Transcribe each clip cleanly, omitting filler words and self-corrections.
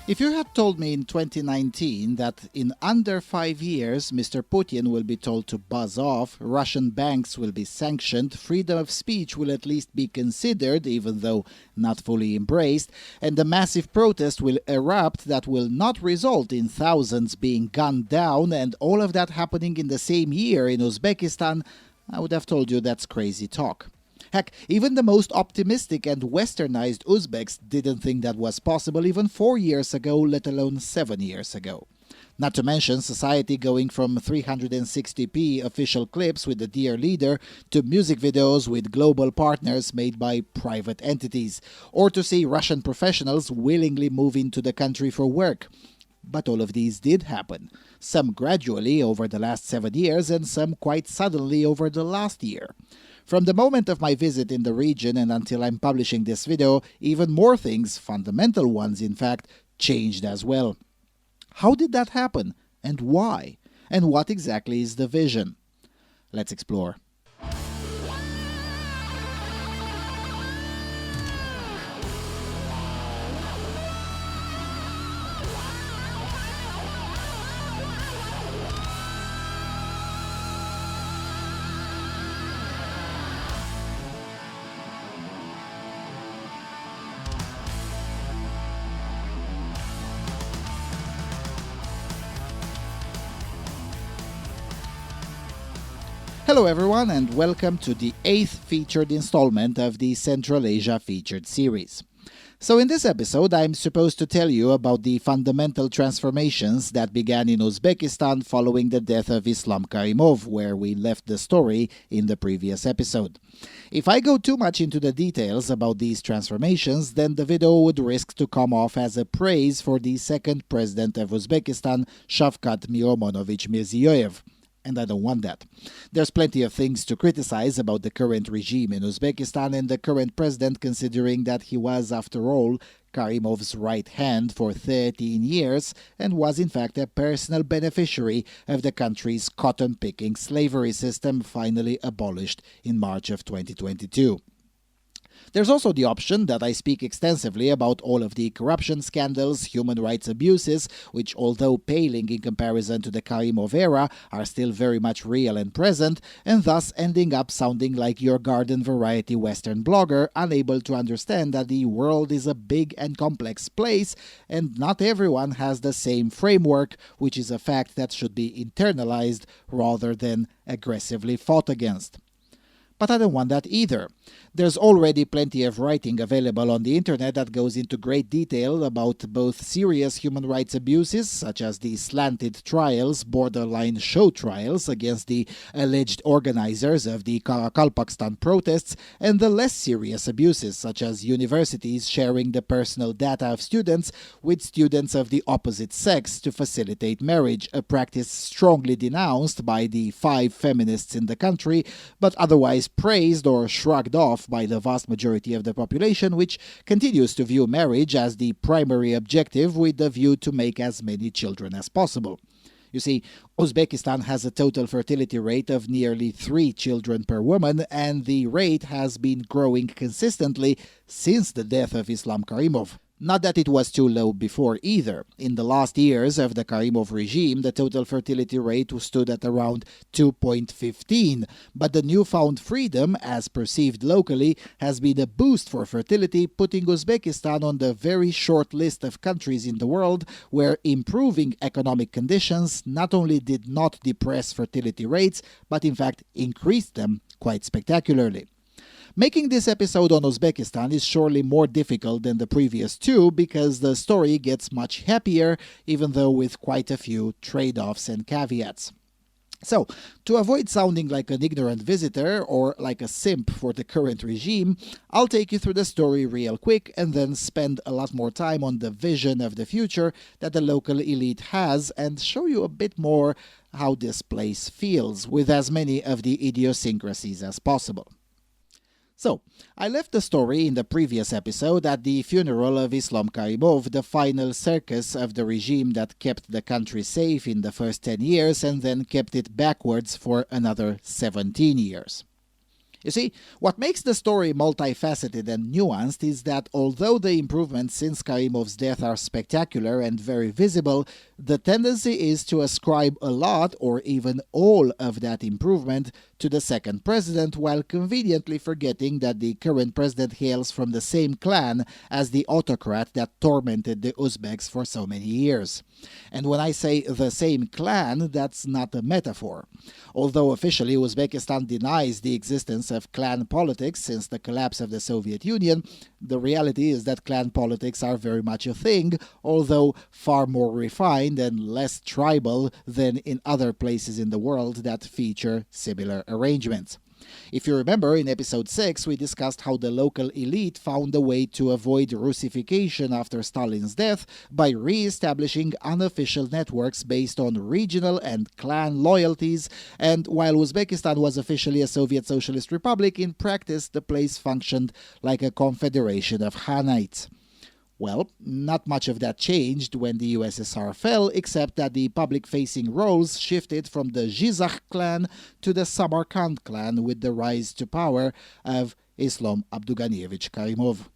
If you had told me in 2019 that in under 5 years Mr. Putin will be told to buzz off, Russian banks will be sanctioned, freedom of speech will at least be considered, even though not fully embraced, and a massive protest will erupt that will not result in thousands being gunned down, and all of that happening in the same year in Uzbekistan, I would have told you that's crazy talk. Heck, even the most optimistic and westernized Uzbeks didn't think that was possible even 4 years ago, let alone 7 years ago. Not to mention society going from 360p official clips with the dear leader to music videos with global partners made by private entities, or to see Russian professionals willingly move into the country for work. But all of these did happen, some gradually over the last 7 years and some quite suddenly over the last year. From the moment of my visit in the region and until I'm publishing this video, even more things, fundamental ones in fact, changed as well. How did that happen? And why? And what exactly is the vision? Let's explore. Hello everyone and welcome to the 8th featured installment of the Central Asia featured series. So in this episode I'm supposed to tell you about the fundamental transformations that began in Uzbekistan following the death of Islam Karimov, where we left the story in the previous episode. If I go too much into the details about these transformations, then the video would risk to come off as a praise for the second president of Uzbekistan, Shavkat Miromonovich Mirziyoyev. And I don't want that. There's plenty of things to criticize about the current regime in Uzbekistan and the current president, considering that he was, after all, Karimov's right hand for 13 years and was in fact a personal beneficiary of the country's cotton-picking slavery system finally abolished in March of 2022. There's also the option that I speak extensively about all of the corruption scandals, human rights abuses, which although paling in comparison to the Karimov era, are still very much real and present, and thus ending up sounding like your garden variety Western blogger, unable to understand that the world is a big and complex place, and not everyone has the same framework, which is a fact that should be internalized rather than aggressively fought against. But I don't want that either. There's already plenty of writing available on the internet that goes into great detail about both serious human rights abuses, such as the slanted trials, borderline show trials against the alleged organizers of the Kalpakstan protests, and the less serious abuses, such as universities sharing the personal data of students with students of the opposite sex to facilitate marriage, a practice strongly denounced by the 5 feminists in the country, but otherwise praised or shrugged off by the vast majority of the population, which continues to view marriage as the primary objective with the view to make as many children as possible. You see, Uzbekistan has a total fertility rate of nearly 3 children per woman, and the rate has been growing consistently since the death of Islam Karimov. Not that it was too low before either. In the last years of the Karimov regime, the total fertility rate stood at around 2.15, but the newfound freedom, as perceived locally, has been a boost for fertility, putting Uzbekistan on the very short list of countries in the world where improving economic conditions not only did not depress fertility rates, but in fact increased them quite spectacularly. Making this episode on Uzbekistan is surely more difficult than the previous two because the story gets much happier, even though with quite a few trade-offs and caveats. So, to avoid sounding like an ignorant visitor or like a simp for the current regime, I'll take you through the story real quick and then spend a lot more time on the vision of the future that the local elite has and show you a bit more how this place feels with as many of the idiosyncrasies as possible. So, I left the story in the previous episode at the funeral of Islam Karimov, the final circus of the regime that kept the country safe in the first 10 years and then kept it backwards for another 17 years. You see, what makes the story multifaceted and nuanced is that although the improvements since Karimov's death are spectacular and very visible, the tendency is to ascribe a lot or even all of that improvement to the second president, while conveniently forgetting that the current president hails from the same clan as the autocrat that tormented the Uzbeks for so many years. And when I say the same clan, that's not a metaphor. Although officially Uzbekistan denies the existence of clan politics since the collapse of the Soviet Union, the reality is that clan politics are very much a thing, although far more refined and less tribal than in other places in the world that feature similar arrangements. If you remember, in episode 6, we discussed how the local elite found a way to avoid Russification after Stalin's death by re-establishing unofficial networks based on regional and clan loyalties, and while Uzbekistan was officially a Soviet Socialist Republic, in practice the place functioned like a confederation of Khanates. Well, not much of that changed when the USSR fell, except that the public-facing roles shifted from the Zhizak clan to the Samarkand clan with the rise to power of Islam Abdughaniyevich Karimov.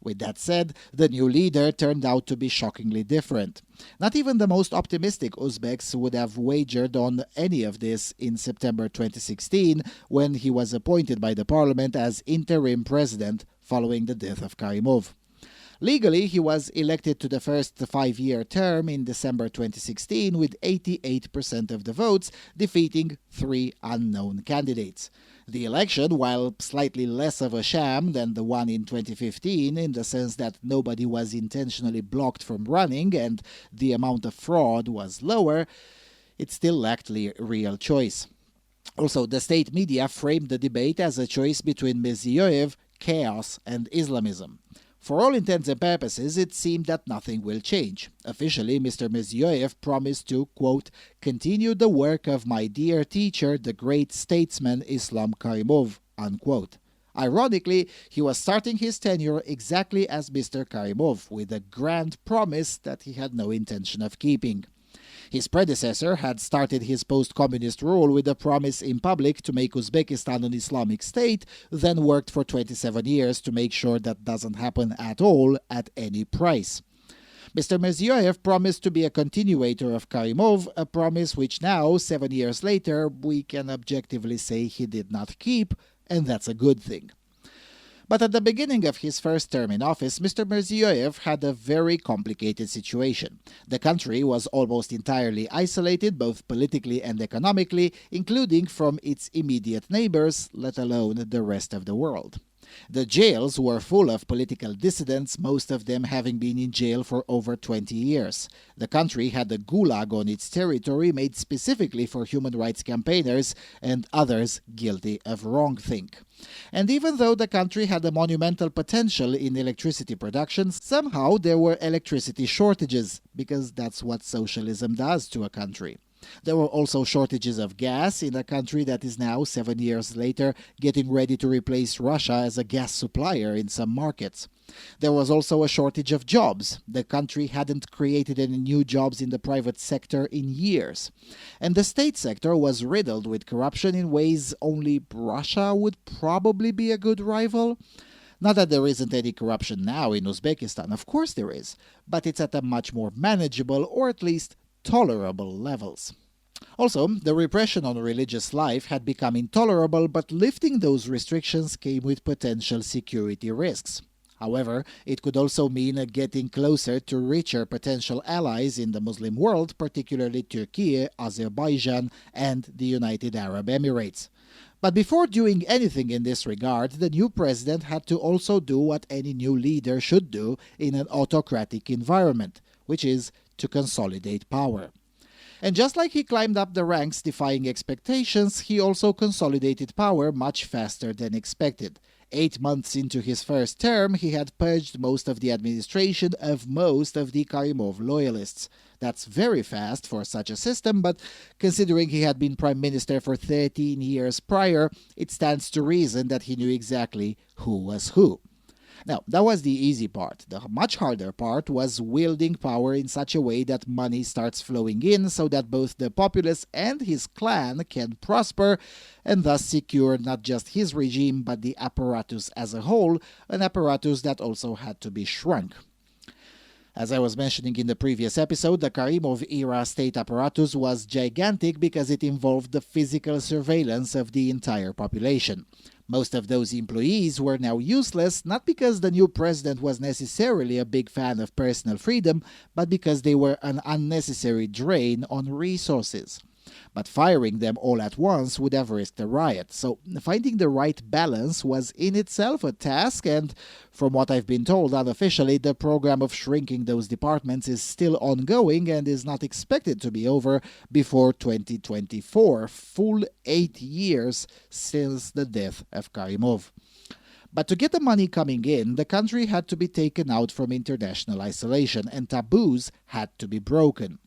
With that said, the new leader turned out to be shockingly different. Not even the most optimistic Uzbeks would have wagered on any of this in September 2016, when he was appointed by the parliament as interim president following the death of Karimov. Legally, he was elected to the first 5-year term in December 2016 with 88% of the votes, defeating 3 unknown candidates. The election, while slightly less of a sham than the one in 2015 in the sense that nobody was intentionally blocked from running and the amount of fraud was lower, it still lacked real choice. Also, the state media framed the debate as a choice between Mirziyoyev, chaos, and Islamism. For all intents and purposes, it seemed that nothing will change. Officially, Mr. Mirziyoyev promised to, quote, continue the work of my dear teacher, the great statesman Islam Karimov, unquote. Ironically, he was starting his tenure exactly as Mr. Karimov, with a grand promise that he had no intention of keeping. His predecessor had started his post-communist rule with a promise in public to make Uzbekistan an Islamic state, then worked for 27 years to make sure that doesn't happen at all at any price. Mr. Mirziyoyev promised to be a continuator of Karimov, a promise which now, 7 years later, we can objectively say he did not keep, and that's a good thing. But at the beginning of his first term in office, Mr. Mirziyoyev had a very complicated situation. The country was almost entirely isolated, both politically and economically, including from its immediate neighbors, let alone the rest of the world. The jails were full of political dissidents, most of them having been in jail for over 20 years. The country had a gulag on its territory made specifically for human rights campaigners and others guilty of wrongthink. And even though the country had a monumental potential in electricity production, somehow there were electricity shortages, because that's what socialism does to a country. There were also shortages of gas in a country that is now, 7 years later, getting ready to replace Russia as a gas supplier in some markets. There was also a shortage of jobs. The country hadn't created any new jobs in the private sector in years. And the state sector was riddled with corruption in ways only Russia would probably be a good rival. Not that there isn't any corruption now in Uzbekistan, of course there is, but it's at a much more manageable, or at least tolerable levels. Also, the repression on religious life had become intolerable, but lifting those restrictions came with potential security risks. However, it could also mean getting closer to richer potential allies in the Muslim world, particularly Turkey, Azerbaijan, and the United Arab Emirates. But before doing anything in this regard, the new president had to also do what any new leader should do in an autocratic environment, which is to consolidate power. And just like he climbed up the ranks defying expectations, he also consolidated power much faster than expected. 8 months into his first term, he had purged most of the administration of most of the Karimov loyalists. That's very fast for such a system, but considering he had been prime minister for 13 years prior, it stands to reason that he knew exactly who was who. Now, that was the easy part. The much harder part was wielding power in such a way that money starts flowing in so that both the populace and his clan can prosper and thus secure not just his regime but the apparatus as a whole, an apparatus that also had to be shrunk. As I was mentioning in the previous episode, the Karimov-era state apparatus was gigantic because it involved the physical surveillance of the entire population. Most of those employees were now useless, not because the new president was necessarily a big fan of personal freedom, but because they were an unnecessary drain on resources. But firing them all at once would have risked a riot, so finding the right balance was in itself a task, and from what I've been told unofficially, the program of shrinking those departments is still ongoing and is not expected to be over before 2024, full 8 years since the death of Karimov. But to get the money coming in, the country had to be taken out from international isolation, and taboos had to be broken.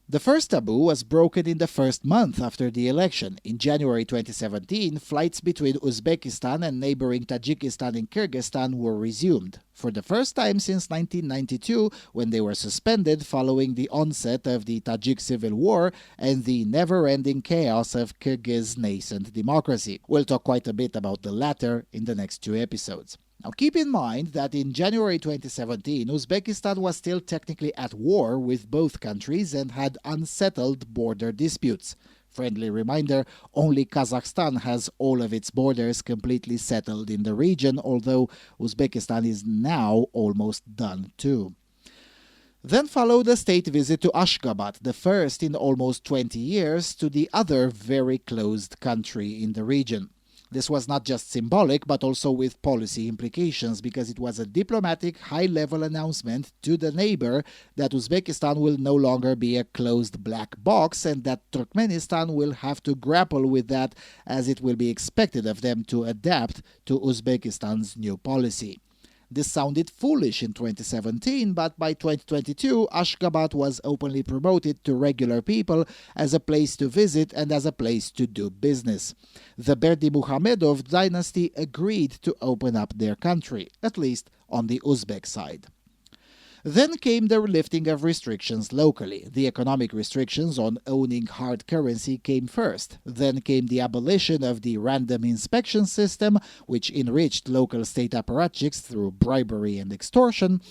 The first taboo was broken in the first month after the election. In January 2017, flights between Uzbekistan and neighboring Tajikistan and Kyrgyzstan were resumed, for the first time since 1992, when they were suspended following the onset of the Tajik civil war and the never-ending chaos of Kyrgyz nascent democracy. We'll talk quite a bit about the latter in the next 2 episodes. Now keep in mind that in January 2017, Uzbekistan was still technically at war with both countries and had unsettled border disputes. Friendly reminder, only Kazakhstan has all of its borders completely settled in the region, although Uzbekistan is now almost done too. Then followed a state visit to Ashgabat, the first in almost 20 years, to the other very closed country in the region. This was not just symbolic, but also with policy implications, because it was a diplomatic, high-level announcement to the neighbor that Uzbekistan will no longer be a closed black box and that Turkmenistan will have to grapple with that, as it will be expected of them to adapt to Uzbekistan's new policy. This sounded foolish in 2017, but by 2022, Ashgabat was openly promoted to regular people as a place to visit and as a place to do business. The Berdimuhamedov dynasty agreed to open up their country, at least on the Uzbek side. Then came the lifting of restrictions locally. The economic restrictions on owning hard currency came first. Then came the abolition of the random inspection system, which enriched local state apparatchiks through bribery and extortion.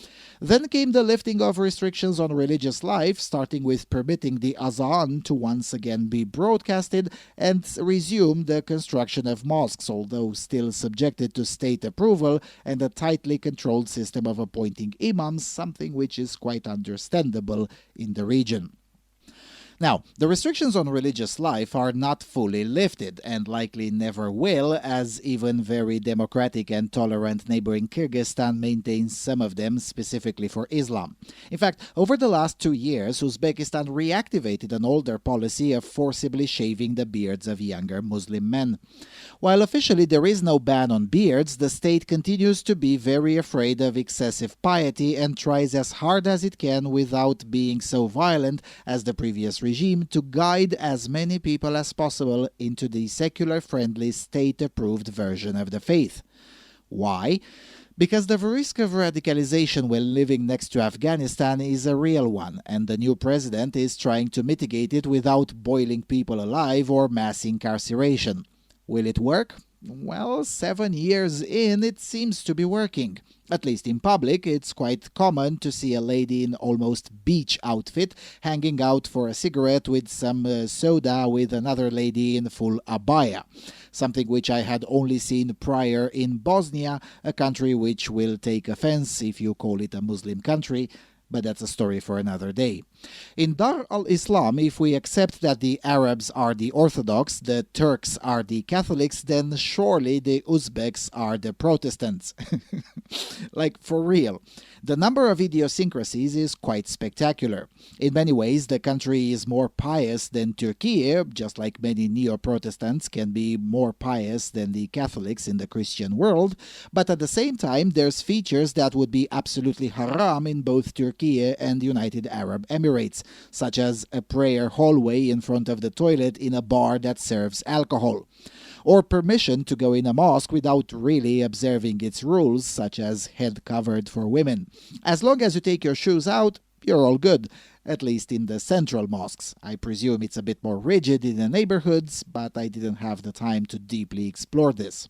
Then came the lifting of restrictions on religious life, starting with permitting the Azan to once again be broadcasted, and resumed the construction of mosques, although still subjected to state approval and a tightly controlled system of appointing imams, something which is quite understandable in the region. Now, the restrictions on religious life are not fully lifted, and likely never will, as even very democratic and tolerant neighboring Kyrgyzstan maintains some of them specifically for Islam. In fact, over the last 2 years, Uzbekistan reactivated an older policy of forcibly shaving the beards of younger Muslim men. While officially there is no ban on beards, the state continues to be very afraid of excessive piety and tries as hard as it can, without being so violent as the previous regime, to guide as many people as possible into the secular-friendly, state-approved version of the faith. Why? Because the risk of radicalization when living next to Afghanistan is a real one, and the new president is trying to mitigate it without boiling people alive or mass incarceration. Will it work? Well, 7 years in, it seems to be working. At least in public, it's quite common to see a lady in almost beach outfit hanging out for a cigarette with some soda with another lady in full abaya, something which I had only seen prior in Bosnia, a country which will take offense if you call it a Muslim country, but that's a story for another day. In Dar al-Islam, if we accept that the Arabs are the Orthodox, the Turks are the Catholics, then surely the Uzbeks are the Protestants. Like, for real. The number of idiosyncrasies is quite spectacular. In many ways, the country is more pious than Turkey, just like many neo-Protestants can be more pious than the Catholics in the Christian world, but at the same time, there's features that would be absolutely haram in both Turkey and the United Arab Emirates, such as a prayer hallway in front of the toilet in a bar that serves alcohol. or permission to go in a mosque without really observing its rules, such as head covered for women. As long as you take your shoes out, you're all good, at least in the central mosques. I presume it's a bit more rigid in the neighborhoods, but I didn't have the time to deeply explore this.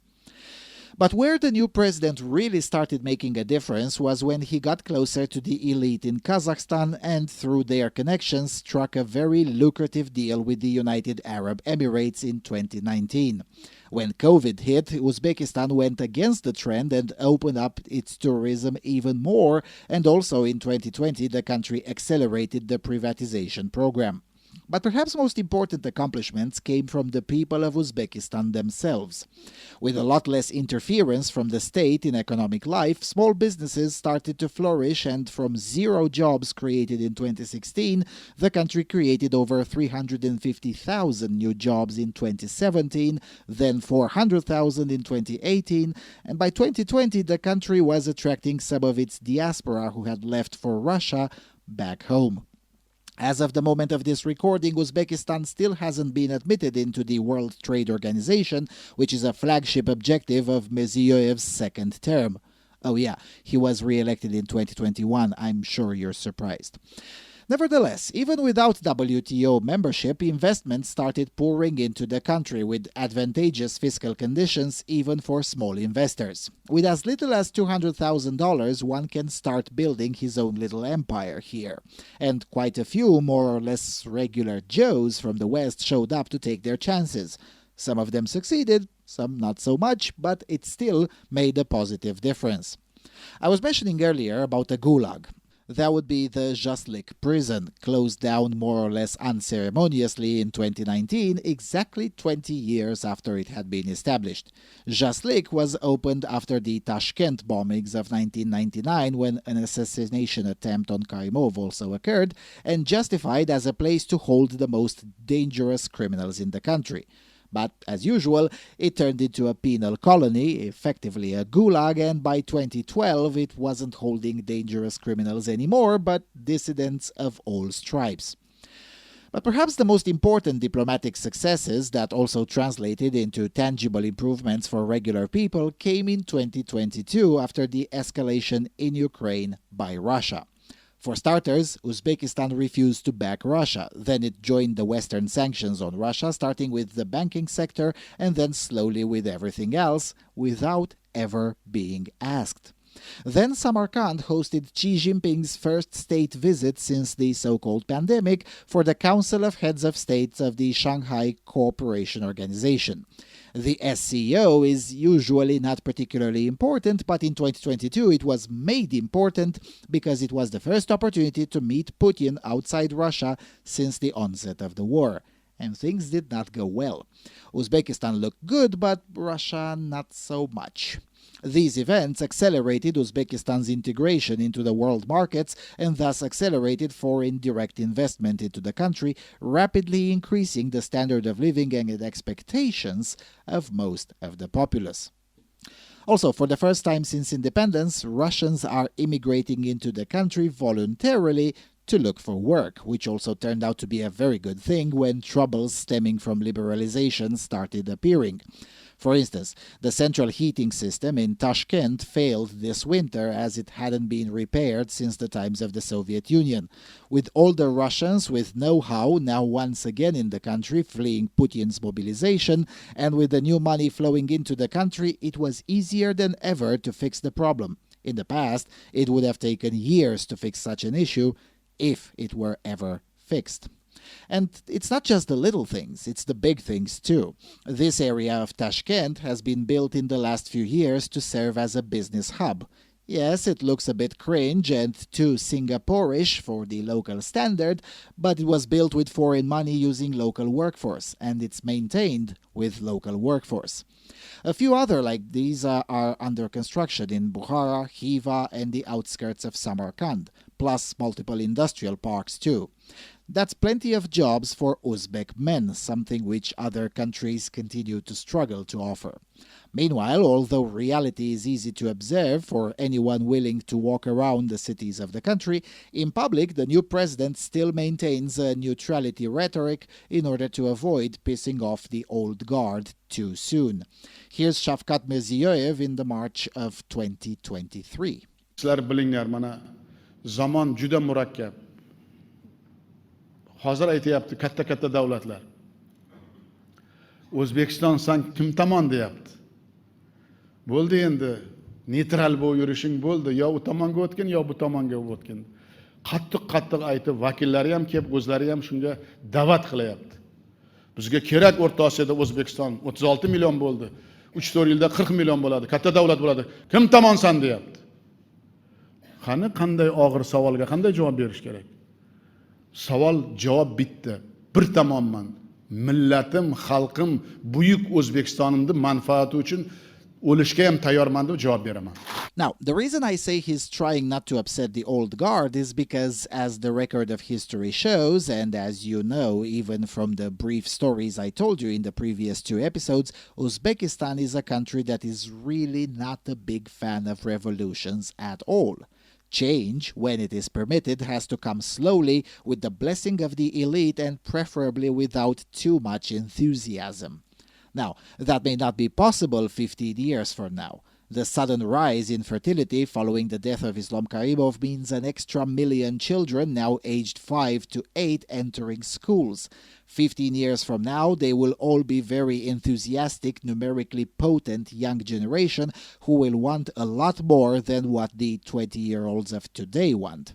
But where the new president really started making a difference was when he got closer to the elite in Kazakhstan and, through their connections, struck a very lucrative deal with the United Arab Emirates in 2019. When COVID hit, Uzbekistan went against the trend and opened up its tourism even more, and also in 2020 the country accelerated the privatization program. But perhaps most important accomplishments came from the people of Uzbekistan themselves. With a lot less interference from the state in economic life, small businesses started to flourish, and from 0 jobs created in 2016, the country created over 350,000 new jobs in 2017, then 400,000 in 2018, and by 2020 the country was attracting some of its diaspora who had left for Russia back home. As of the moment of this recording, Uzbekistan still hasn't been admitted into the World Trade Organization, which is a flagship objective of Mirziyoyev's second term. Oh yeah, he was re-elected in 2021. I'm sure you're surprised. Nevertheless, even without WTO membership, investment started pouring into the country with advantageous fiscal conditions even for small investors. With as little as $200,000, one can start building his own little empire here. And quite a few more or less regular Joes from the West showed up to take their chances. Some of them succeeded, some not so much, but it still made a positive difference. I was mentioning earlier about a gulag. That would be the Jaslik prison, closed down more or less unceremoniously in 2019, exactly 20 years after it had been established. Jaslik was opened after the Tashkent bombings of 1999, when an assassination attempt on Karimov also occurred, and justified as a place to hold the most dangerous criminals in the country. But, as usual, it turned into a penal colony, effectively a gulag, and by 2012 it wasn't holding dangerous criminals anymore, but dissidents of all stripes. But perhaps the most important diplomatic successes that also translated into tangible improvements for regular people came in 2022 after the escalation in Ukraine by Russia. For starters, Uzbekistan refused to back Russia. Then it joined the Western sanctions on Russia, starting with the banking sector and then slowly with everything else, without ever being asked. Then Samarkand hosted Xi Jinping's first state visit since the so-called pandemic for the Council of Heads of States of the Shanghai Cooperation Organization. The SCO is usually not particularly important, but in 2022 it was made important because it was the first opportunity to meet Putin outside Russia since the onset of the war. And things did not go well. Uzbekistan looked good, but Russia not so much. These events accelerated Uzbekistan's integration into the world markets and thus accelerated foreign direct investment into the country, rapidly increasing the standard of living and expectations of most of the populace. Also, for the first time since independence, Russians are immigrating into the country voluntarily to look for work, which also turned out to be a very good thing when troubles stemming from liberalization started appearing. For instance, the central heating system in Tashkent failed this winter as it hadn't been repaired since the times of the Soviet Union. With older Russians with know-how now once again in the country fleeing Putin's mobilization, and with the new money flowing into the country, it was easier than ever to fix the problem. In the past, it would have taken years to fix such an issue, if it were ever fixed. And it's not just the little things, it's the big things too. This area of Tashkent has been built in the last few years to serve as a business hub. Yes, it looks a bit cringe and too Singaporeish for the local standard, but it was built with foreign money using local workforce, and it's maintained with local workforce. A few other like these are under construction in Bukhara, Khiva, and the outskirts of Samarkand, plus multiple industrial parks too. That's plenty of jobs for Uzbek men, something which other countries continue to struggle to offer. Meanwhile, although reality is easy to observe for anyone willing to walk around the cities of the country, in public the new president still maintains a neutrality rhetoric in order to avoid pissing off the old guard too soon. Here's Shavkat Mirziyoyev in the March of 2023. Sizlar bilinglar, mana zamon juda murakkab. Hozir aytayapti katta davlatlar. O'zbekiston san kim tomon deyapti. Bo'ldi endi, neytral bo'lib yurishing bo'ldi, yo u tomonga o'tgin, yo bu tomonga o'tgin. Qattiq aytib, vakillari ham kelib, o'zlari ham shunga da'vat qilyapti. Bizga kerak O'rta Osiyoda O'zbekiston 36 million bo'ldi. 3-4 yilda 40 million bo'ladi, katta davlat bo'ladi. Kim tomonsan deyapti. Qani qanday og'ir savolga qanday javob berish kerak? Savol javob bitta. Bir tomonman. Millatim, xalqim, buyuk O'zbekistonimning manfaati uchun o'lishga ham tayyorman deb javob beraman. Now, the reason I say he's trying not to upset the old guard is because, as the record of history shows, and as you know, even from the brief stories I told you in the previous 2 episodes, Uzbekistan is a country that is really not a big fan of revolutions at all. Change, when it is permitted, has to come slowly with the blessing of the elite and preferably without too much enthusiasm. Now, that may not be possible 15 years from now. The sudden rise in fertility following the death of Islam Karimov means an extra million children, now aged 5 to 8, entering schools. 15 years from now, they will all be very enthusiastic, numerically potent young generation who will want a lot more than what the 20-year-olds of today want.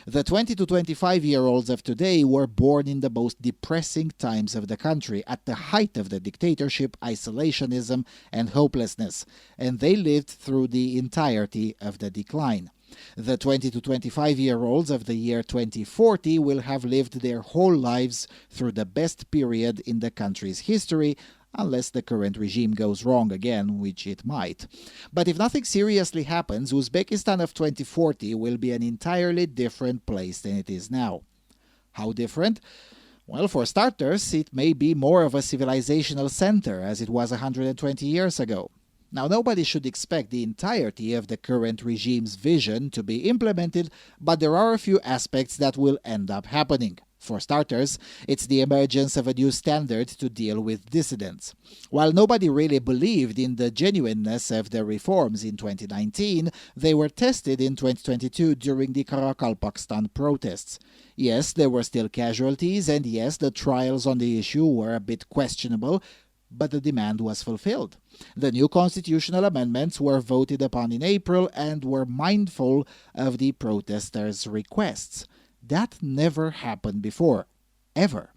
The 20 to 25-year-olds of today were born in the most depressing times of the country, at the height of the dictatorship, isolationism, and hopelessness, and they lived through the entirety of the decline. The 20 to 25-year-olds of the year 2040 will have lived their whole lives through the best period in the country's history, unless the current regime goes wrong again, which it might. But if nothing seriously happens, Uzbekistan of 2040 will be an entirely different place than it is now. How different? Well, for starters, it may be more of a civilizational center, as it was 120 years ago. Now, nobody should expect the entirety of the current regime's vision to be implemented, but there are a few aspects that will end up happening. For starters, it's the emergence of a new standard to deal with dissidents. While nobody really believed in the genuineness of the reforms in 2019, they were tested in 2022 during the Karakalpakstan protests. Yes, there were still casualties, and yes, the trials on the issue were a bit questionable, but the demand was fulfilled. The new constitutional amendments were voted upon in April and were mindful of the protesters' requests. That never happened before, ever.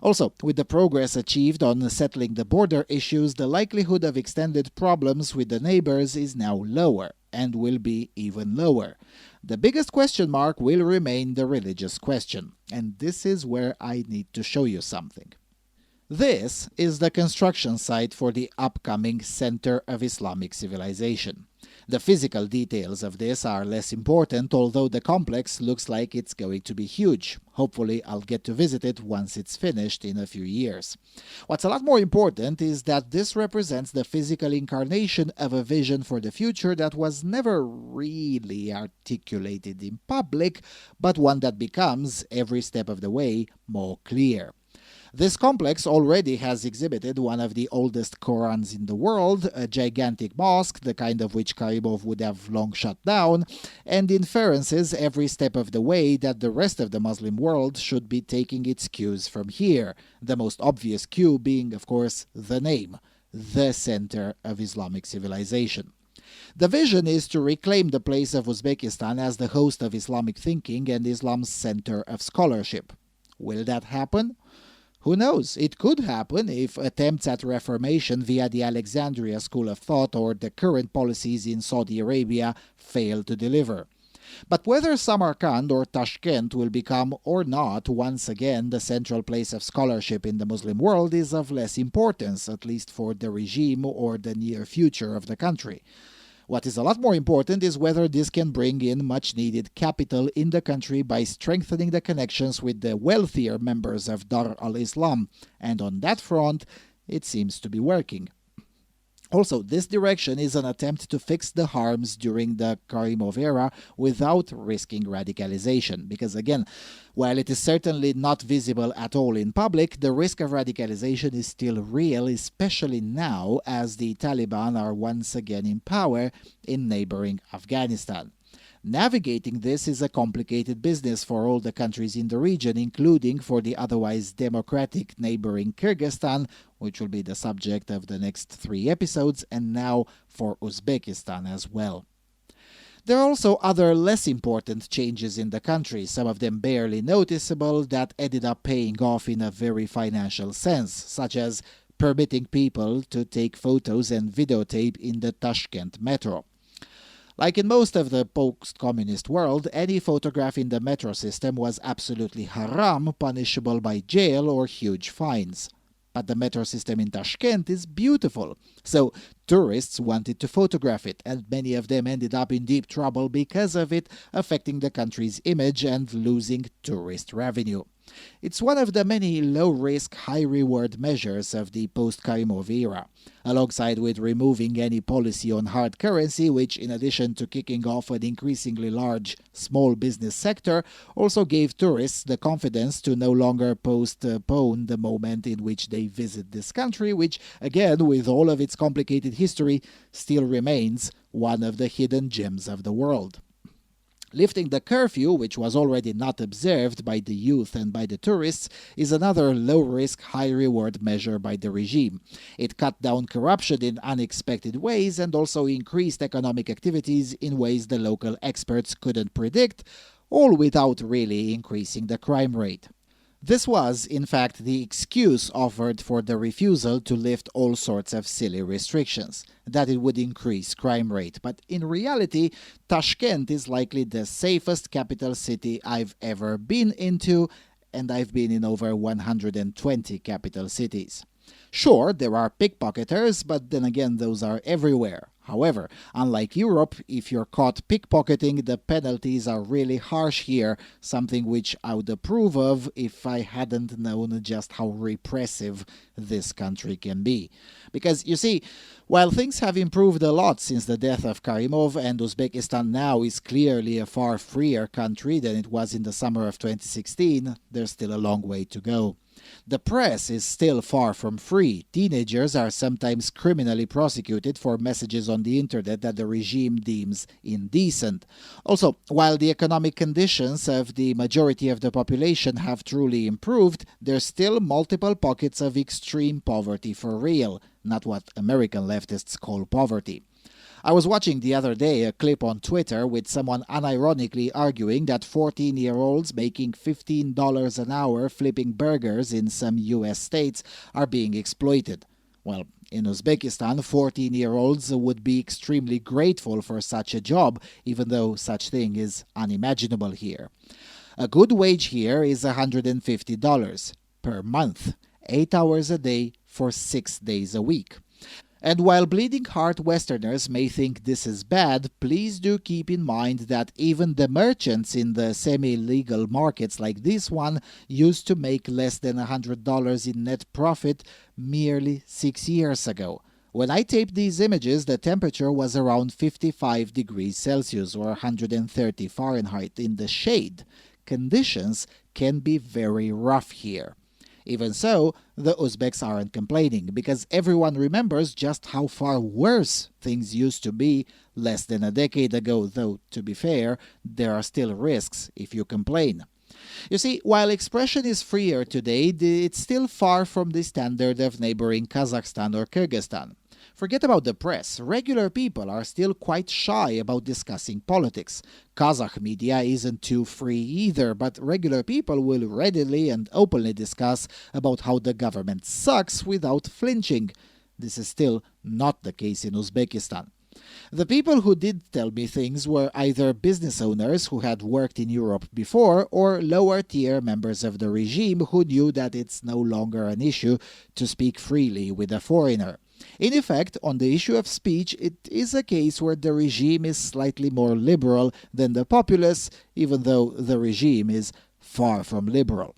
Also, with the progress achieved on settling the border issues, the likelihood of extended problems with the neighbors is now lower, and will be even lower. The biggest question mark will remain the religious question, and this is where I need to show you something. This is the construction site for the upcoming Center of Islamic Civilization. The physical details of this are less important, although the complex looks like it's going to be huge. Hopefully, I'll get to visit it once it's finished in a few years. What's a lot more important is that this represents the physical incarnation of a vision for the future that was never really articulated in public, but one that becomes, every step of the way, more clear. This complex already has exhibited one of the oldest Qurans in the world, a gigantic mosque, the kind of which Karimov would have long shut down, and inferences every step of the way that the rest of the Muslim world should be taking its cues from here, the most obvious cue being, of course, the name, the Center of Islamic Civilization. The vision is to reclaim the place of Uzbekistan as the host of Islamic thinking and Islam's center of scholarship. Will that happen? Who knows? It could happen if attempts at reformation via the Alexandria School of Thought or the current policies in Saudi Arabia fail to deliver. But whether Samarkand or Tashkent will become or not once again the central place of scholarship in the Muslim world is of less importance, at least for the regime or the near future of the country. What is a lot more important is whether this can bring in much needed capital in the country by strengthening the connections with the wealthier members of Dar al-Islam, and on that front, it seems to be working. Also, this direction is an attempt to fix the harms during the Karimov era without risking radicalization. Because again, while it is certainly not visible at all in public, the risk of radicalization is still real, especially now as the Taliban are once again in power in neighboring Afghanistan. Navigating this is a complicated business for all the countries in the region, including for the otherwise democratic neighboring Kyrgyzstan, which will be the subject of the next 3 episodes, and now for Uzbekistan as well. There are also other less important changes in the country, some of them barely noticeable, that ended up paying off in a very financial sense, such as permitting people to take photos and videotape in the Tashkent metro. Like in most of the post-communist world, any photograph in the metro system was absolutely haram, punishable by jail or huge fines. But the metro system in Tashkent is beautiful, so tourists wanted to photograph it, and many of them ended up in deep trouble because of it, affecting the country's image and losing tourist revenue. It's one of the many low-risk, high-reward measures of the post-Karimov era, alongside with removing any policy on hard currency, which, in addition to kicking off an increasingly large small business sector, also gave tourists the confidence to no longer postpone the moment in which they visit this country, which, again, with all of its complicated history, still remains one of the hidden gems of the world. Lifting the curfew, which was already not observed by the youth and by the tourists, is another low-risk, high-reward measure by the regime. It cut down corruption in unexpected ways and also increased economic activities in ways the local experts couldn't predict, all without really increasing the crime rate. This was, in fact, the excuse offered for the refusal to lift all sorts of silly restrictions, that it would increase crime rate. But in reality, Tashkent is likely the safest capital city I've ever been into, and I've been in over 120 capital cities. Sure, there are pickpocketers, but then again, those are everywhere. However, unlike Europe, if you're caught pickpocketing, the penalties are really harsh here, something which I would approve of if I hadn't known just how repressive this country can be. Because, you see, while things have improved a lot since the death of Karimov, and Uzbekistan now is clearly a far freer country than it was in the summer of 2016, there's still a long way to go. The press is still far from free. Teenagers are sometimes criminally prosecuted for messages on the internet that the regime deems indecent. Also, while the economic conditions of the majority of the population have truly improved, there's still multiple pockets of extreme poverty for real, not what American leftists call poverty. I was watching the other day a clip on Twitter with someone unironically arguing that 14-year-olds making $15 an hour flipping burgers in some US states are being exploited. Well, in Uzbekistan, 14-year-olds would be extremely grateful for such a job, even though such thing is unimaginable here. A good wage here is $150 per month, 8 hours a day for 6 days a week. And while bleeding heart Westerners may think this is bad, please do keep in mind that even the merchants in the semi-legal markets like this one used to make less than $100 in net profit merely 6 years ago. When I taped these images, the temperature was around 55 degrees Celsius or 130 Fahrenheit in the shade. Conditions can be very rough here. Even so, the Uzbeks aren't complaining, because everyone remembers just how far worse things used to be less than a decade ago, though, to be fair, there are still risks if you complain. You see, while expression is freer today, it's still far from the standard of neighboring Kazakhstan or Kyrgyzstan. Forget about the press. Regular people are still quite shy about discussing politics. Kazakh media isn't too free either, but regular people will readily and openly discuss about how the government sucks without flinching. This is still not the case in Uzbekistan. The people who did tell me things were either business owners who had worked in Europe before or lower-tier members of the regime who knew that it's no longer an issue to speak freely with a foreigner. In effect, on the issue of speech, it is a case where the regime is slightly more liberal than the populace, even though the regime is far from liberal.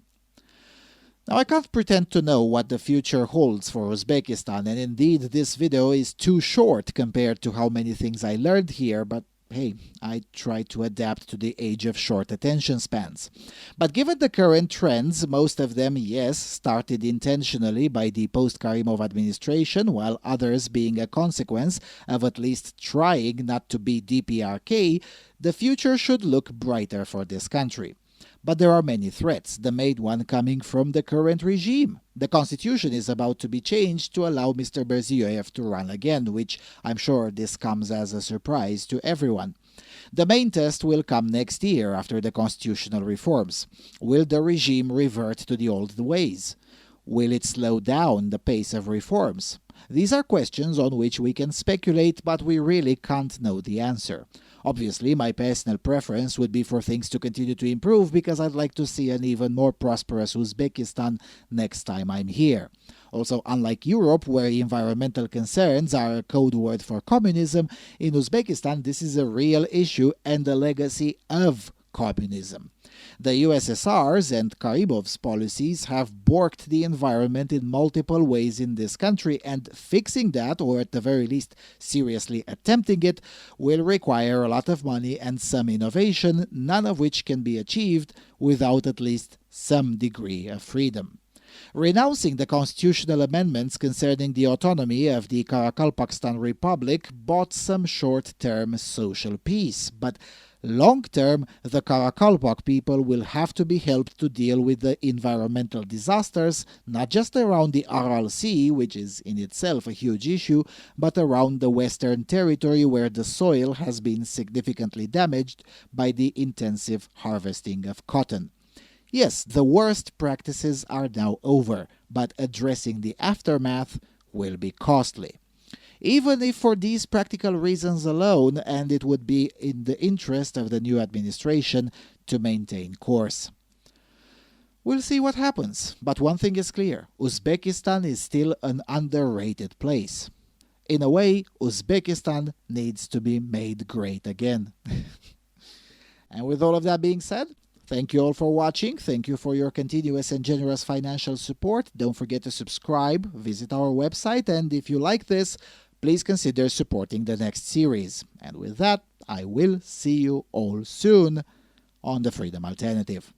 Now, I can't pretend to know what the future holds for Uzbekistan, and indeed this video is too short compared to how many things I learned here, but hey, I try to adapt to the age of short attention spans. But given the current trends, most of them, yes, started intentionally by the post-Karimov administration, while others being a consequence of at least trying not to be DPRK, the future should look brighter for this country. But there are many threats, the main one coming from the current regime. The constitution is about to be changed to allow Mr. Berzioyev to run again, which I'm sure this comes as a surprise to everyone. The main test will come next year after the constitutional reforms. Will the regime revert to the old ways? Will it slow down the pace of reforms? These are questions on which we can speculate, but we really can't know the answer. Obviously, my personal preference would be for things to continue to improve because I'd like to see an even more prosperous Uzbekistan next time I'm here. Also, unlike Europe, where environmental concerns are a code word for communism, in Uzbekistan this is a real issue and a legacy of communism. The USSR's and Karimov's policies have borked the environment in multiple ways in this country, and fixing that, or at the very least seriously attempting it, will require a lot of money and some innovation, none of which can be achieved without at least some degree of freedom. Renouncing the constitutional amendments concerning the autonomy of the Karakalpakstan Republic bought some short-term social peace, but long-term, the Karakalpak people will have to be helped to deal with the environmental disasters, not just around the Aral Sea, which is in itself a huge issue, but around the Western Territory where the soil has been significantly damaged by the intensive harvesting of cotton. Yes, the worst practices are now over, but addressing the aftermath will be costly. Even if for these practical reasons alone, and it would be in the interest of the new administration to maintain course. We'll see what happens, but one thing is clear, Uzbekistan is still an underrated place. In a way, Uzbekistan needs to be made great again. And with all of that being said, thank you all for watching. Thank you for your continuous and generous financial support. Don't forget to subscribe, visit our website, and if you like this, please consider supporting the next series. And with that, I will see you all soon on the Freedom Alternative.